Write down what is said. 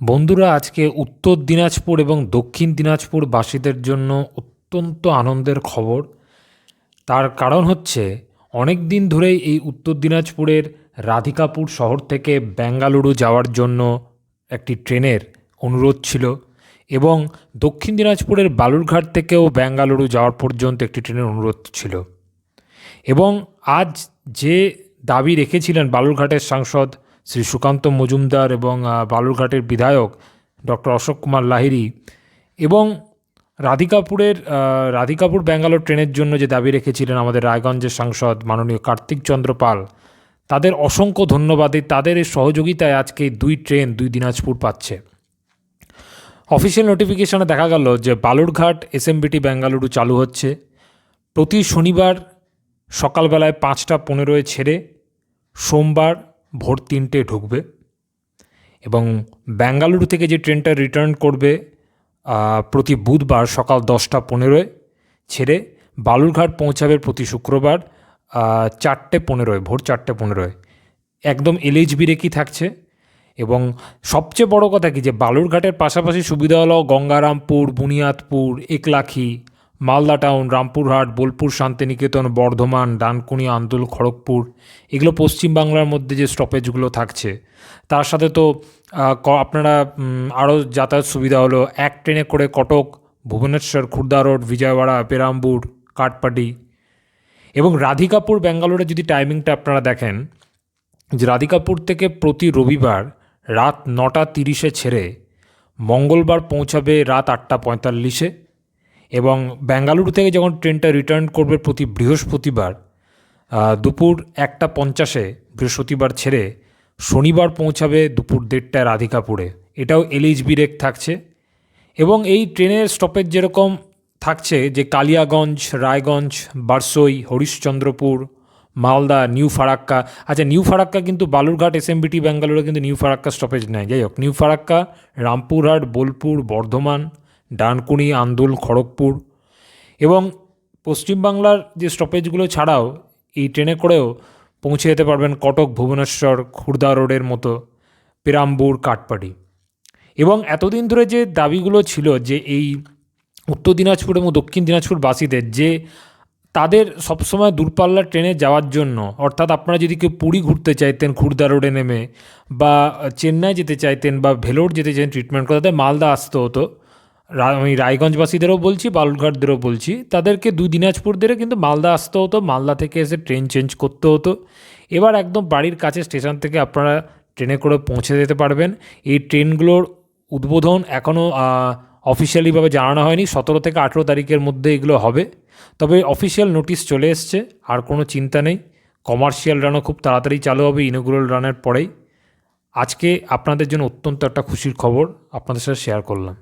বন্ধুরা, আজকে উত্তর দিনাজপুর এবং দক্ষিণ দিনাজপুর বাসীদের জন্য অত্যন্ত আনন্দের খবর। তার কারণ হচ্ছে, অনেক দিন ধরেই এই উত্তর দিনাজপুরের রাধিকাপুর শহর থেকে বেঙ্গালুরু যাওয়ার জন্য একটি ট্রেনের অনুরোধ ছিল, এবং দক্ষিণ দিনাজপুরের বালুরঘাট থেকেও বেঙ্গালুরু যাওয়ার পর্যন্ত একটি ট্রেনের অনুরোধ ছিল। এবং আজ যে দাবি রেখেছিলেন বালুরঘাটের সাংসদ শ্রী সুকান্ত মজুমদার এবং বালুরঘাটের বিধায়ক ডক্টর অশোক কুমার লাহিড়ী, এবং রাধিকাপুর ব্যাঙ্গালোর ট্রেনের জন্য যে দাবি রেখেছিলেন আমাদের রায়গঞ্জের সাংসদ মাননীয় কার্তিক চন্দ্র পাল, তাদের অসংখ্য ধন্যবাদী। তাদের এই সহযোগিতায় আজকে দুই ট্রেন দুই দিনাজপুর পাচ্ছে। অফিসিয়াল নোটিফিকেশনে দেখা গেল যে বালুরঘাট এসএমবিটি বেঙ্গালুরু চালু হচ্ছে প্রতি শনিবার সকালবেলায় 5:15 ছেড়ে সোমবার ভোর 3টে ঢুকবে, এবং বেঙ্গালুরু থেকে যে ট্রেনটা রিটার্ন করবে প্রতি বুধবার সকাল 10:15 ছেড়ে বালুরঘাট পৌঁছাবে প্রতি শুক্রবার 4:15 ভোর 4:15। একদম এলএইচবি রেখেই থাকছে। এবং সবচেয়ে বড় কথা কি, যে বালুরঘাটের পাশাপাশি সুবিধা হলো গঙ্গারামপুর, বুনিয়াদপুর, একলাখি, মালদা টাউন, রামপুরহাট, বোলপুর, শান্তিনিকেতন, বর্ধমান, ডানকুনি, আন্দুল, খড়গপুর, এগুলো পশ্চিমবাংলার মধ্যে যে স্টপেজগুলো থাকছে। তার সাথে তো আপনারা আরও যাতায়াত সুবিধা হলো এক ট্রেনে করে কটক, ভুবনেশ্বর, খুর্দা রোড, বিজয়ওয়াড়া, পেরাম্বুর, কাটপাটি। এবং রাধিকাপুর ব্যাঙ্গালোরে যদি টাইমিংটা আপনারা দেখেন, যে রাধিকাপুর থেকে প্রতি রবিবার রাত 9:30 ছেড়ে মঙ্গলবার পৌঁছাবে রাত 8:45, এবং বেঙ্গালুরু থেকে যখন ট্রেনটা রিটার্ন করবে প্রতি বৃহস্পতিবার দুপুর 1:50 বৃহস্পতিবার ছেড়ে শনিবার পৌঁছাবে দুপুর 1:30 রাধিকাপুরে। এটাও এলএইচবি রেক থাকছে। এবং এই ট্রেনের স্টপেজ যেরকম থাকছে, যে কালিয়াগঞ্জ, রায়গঞ্জ, বারসই, হরিশ্চন্দ্রপুর, মালদা, নিউ ফারাক্কা। আচ্ছা, নিউ ফারাক্কা কিন্তু বালুরঘাট এসএমবিটি ব্যাঙ্গালোরে কিন্তু নিউ ফারাক্কা স্টপেজ নেয়। যাই হোক, নিউ ফারাক্কা, রামপুরহাট, বোলপুর, বর্ধমান, ডানকুনি, আন্দুল, খড়গপুর। এবং পশ্চিমবাংলার যে স্টপেজগুলো ছাড়াও এই ট্রেনে করেও পৌঁছে যেতে পারবেন কটক, ভুবনেশ্বর, খুর্দা রোডের মতো, পেরাম্বুর, কাটপাটি। এবং এতদিন ধরে যে দাবিগুলো ছিল, যে এই উত্তর দিনাজপুর এবং দক্ষিণ দিনাজপুর বাসীদের, যে তাদের সবসময় দূরপাল্লার ট্রেনে যাওয়ার জন্য, অর্থাৎ আপনারা যদি কেউ পুরী ঘুরতে চাইতেন খুর্দা রোডে নেমে, বা চেন্নাই যেতে চাইতেন, বা ভেলোর যেতে চাইতেন ট্রিটমেন্ট করতে, মালদা আসতে হতো। আমি রায়গঞ্জবাসীদেরও বলছি, বালুরঘাটদেরও বলছি, তাদেরকে দুই দিনাজপুরদেরও কিন্তু মালদা আসতে হতো, মালদা থেকে এসে ট্রেন চেঞ্জ করতে হতো। এবার একদম বাড়ির কাছে স্টেশন থেকে আপনারা ট্রেনে করে পৌঁছে যেতে পারবেন। এই ট্রেনগুলোর উদ্বোধন এখনও অফিসিয়ালিভাবে জানানো হয়নি। 17 থেকে 18 তারিখের মধ্যে এগুলো হবে। তবে অফিসিয়াল নোটিশ চলে এসছে, আর কোনো চিন্তা নেই। কমার্শিয়াল রানও খুব তাড়াতাড়ি চালু হবে ইনগুরাল রানের পরেই। আজকে আপনাদের জন্য অত্যন্ত একটা খুশির খবর আপনাদের সাথে শেয়ার করলাম।